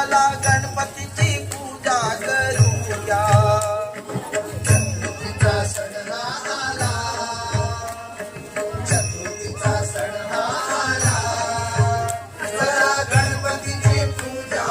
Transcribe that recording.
चला गणपतीची पूजा करूया. चतुर्थीचा सण हा आला, चतुर्थीचा सण हा आला, चला गणपतीची पूजा